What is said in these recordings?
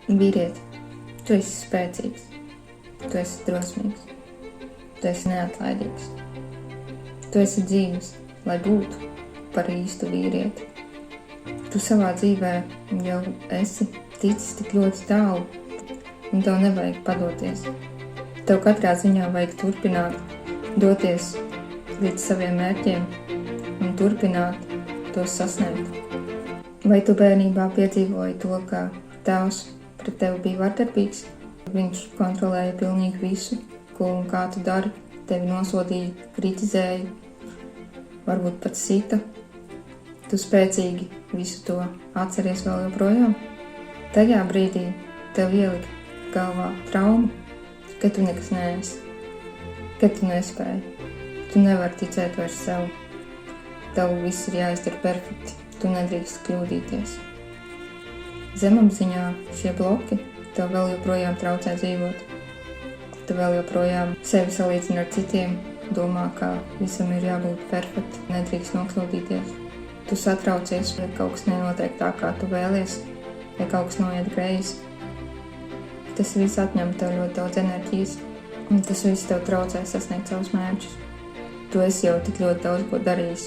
Vīrieti, tu esi spēcīgs, tu esi drosmīgs, tu esi neatlaidīgs. Tu esi dzīves, lai būtu par īstu vīrieti. Tu savā dzīvē jau esi ticis tik ļoti tālu, un tev nevajag padoties. Tev katrā ziņā vajag turpināt, doties līdz saviem mērķiem un turpināt tos sasniegt. Vai tu bērnībā piedzīvoji to, ka tēvs pret tevi bija vardarbīgs? Viņš kontrolēja pilnīgi visu, ko un kā tu dari, tevi nosodīja, kritizēja, varbūt pat sita. Tu spēcīgi visu to atceries vēl joprojām? Tajā brīdī tev ielika galvā trauma, ka tu nekas neesi, ka tu nespēji, tu nevari ticēt vairs sev. Tev viss ir jāizdara perfekti, tu nedrīkst kļūdīties. Zemapziņā šie bloki tev vēl joprojām traucē dzīvot. Tu vēl joprojām sevi salīdzini ar citiem, domā, ka visam ir jābūt perfekti, nedrīkst nokļūdīties. Tu satraucies, ja kaut kas nenotiek tā, kā tu vēlies, ja kaut kas noiet greizi. Tas viss atņem tev ļoti daudz enerģijas, un tas viss tev traucē sasniegt savus mērķus. Tu esi jau tik ļoti daudz ko darījis.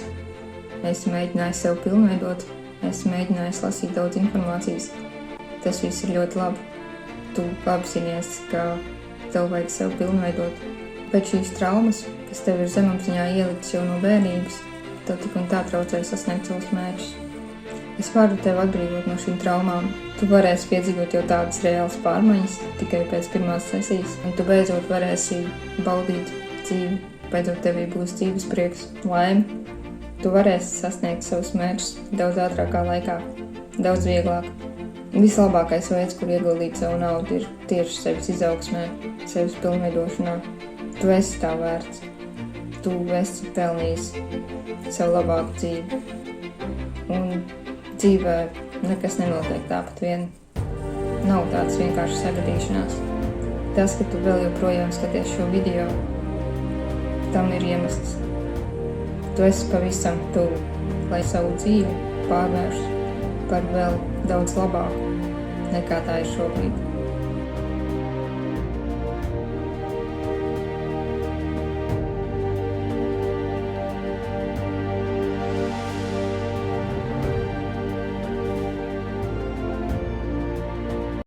Esi mēģinājis sev pilnveidot, esi mēģinājis lasīt daudz informācijas. Tas viss ir ļoti labi. Tu apzinies, ka tev vajag sev pilnveidot. Bet šīs traumas, kas tev ir zemapziņā ieliktas jau no bērnības, tev tik un tā traucē sasniegt savus mērķus. Es varu tevi atbrīvot no šīm traumām. Tu varēsi piedzīvot jau tādas reālas pārmaiņas tikai pēc pirmās sesijas, un tu beidzot varēsi baudīt dzīvi. Beidzot tevī būs dzīves prieks, laime. Tu varēsi sasniegt savus mērķus daudz ātrākā laikā, daudz vieglāk. Vislabākais veids, kur ieguldīt savu naudu, ir tieši sevis izaugsmē, sevis pilnveidošanā. Tu esi tā vērts. Tu esi pelnījis sev labāku dzīvi. Un dzīvē nekas nenotiek tāpat vien. Nav tādas vienkārši sagadīšanās. Tas, ka tu vēl joprojām skaties šo video, tam ir iemesls. Tu esi pavisam tuvu, lai savu dzīvi pārvērstu par vēl daudz labāku, nekā tā ir šobrīd.